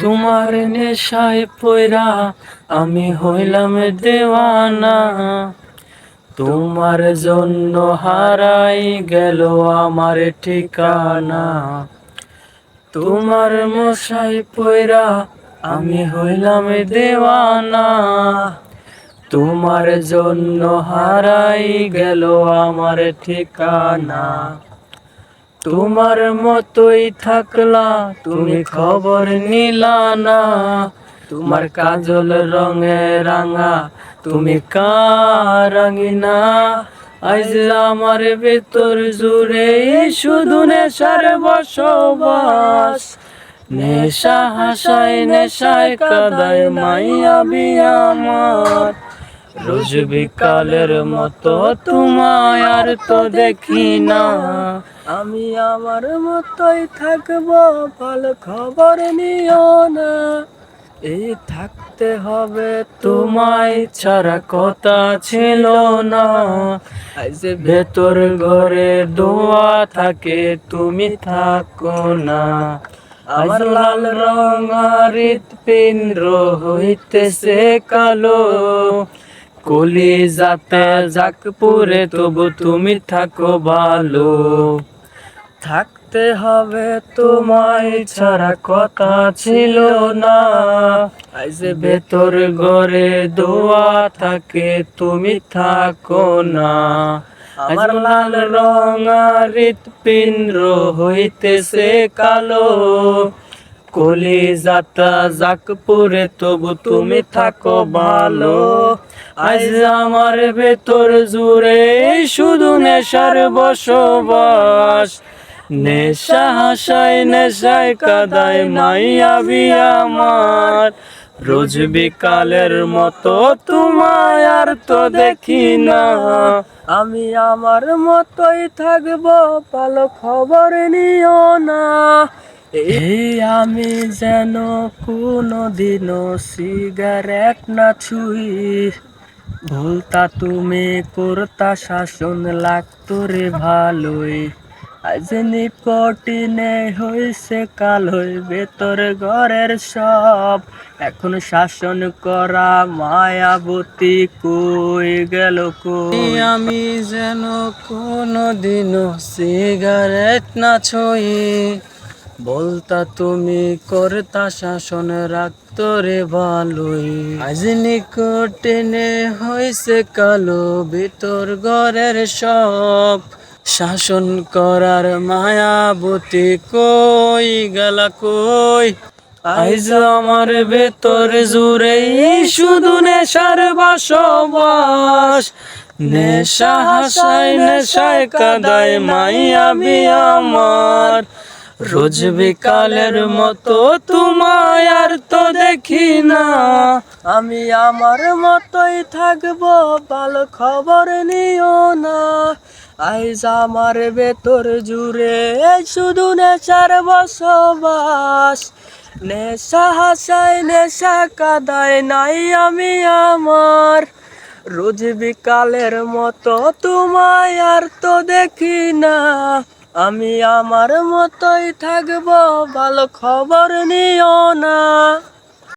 তোমার নেশায় পয়রা আমি হইলাম দেওয়ানা, তোমার জন্য হারাই গেল আমার ঠিকানা। তোমার মশাই পয়রা আমি হইলাম দেওয়ানা, তোমার জন্য হারাই গেল আমার ঠিকানা। তোমার মতোই থাকলা তুমি খবর নিলা না, তোমার কাজল রঙে রাঙা তুমি কারাঙিনা। আজ আমার ভেতর জুড়ে শুধু নেশার বসবাস, নেশা হাসায় নেশায় কাদায় মাইয়া বিয়া আমার। রোজ বিকালের মতো তোমায় আর তো দেখি না, আমি আমার মতোই থাকবো ভালো খবর নিও না। এই থাকতে হবে তোমায় ছাড়া কথা ছিল না, আজ ভেতর ঘরে দোয়া থাকে তুমি থাকো না। আমার লাল রঙার হৃৎপিণ্ড হইতেছে কালো, কলি যাতে যাক পুরে তবু তুমি থাকো ভালো। থাকতে হবে তোমায় ছাড়া কথা ছিল না, আজ ভেতর ঘরে দোয়া থাকে তুমি থাকো না। আমার লাল রঙার হৃৎপিণ্ড হইতেছে কালো, কলি যাতা যাক পুরে তবু তুমি থাকো ভালো। আজ আমার ভেতর জুড়ে শুধু নেশার বসবাস, নেশা হাসায় নেশায় কাদায় মাইয়া বিয়া আমার। রোজ বিকালের মতো তোমায় আর তো দেখি না, আমি আমার মতোই থাকবো ভালো খবর নিও না। এই আমি যেন কোনোদিনও সিগারেট না ছুঁই, ভুলতা তুমি করতা শাসন লাগতো রে ভালোই। আজ নিকটিনে হইছে কালোই ভেতর ঘরের সব, এখন শাসন করা মায়াবতী কই গেল কই। আমি যেন কোনোদিনও সিগারেট না ছুঁই, বলতা তুমি করতা শাসন রাখতো রে ভালোই। আজ নিকটিনে হইছে কালো ভিতর ঘরের সব, শাসন করার মায়াবতী কই গেলা কই। আজ আমার ভেতর জুড়ে শুধু নেশার বসবাস, নেশা হাসায় নেশায় কাদায় মাইয়া বিয়া আমার। রোজ বিকালের মতো তোমায় আর তো দেখি না, আমি আমার মতোই থাকবো ভালো খবর নিও না। আজ আমার ভেতর জুড়ে শুধু নেশার বসবাস, নেশা হাসায় নেশা কাদায় নাই আমি আমার। রোজ বিকালের মতো তোমায় আর তো দেখি না, আমি আমার মতোই থাকবো ভালো খবর নিও না।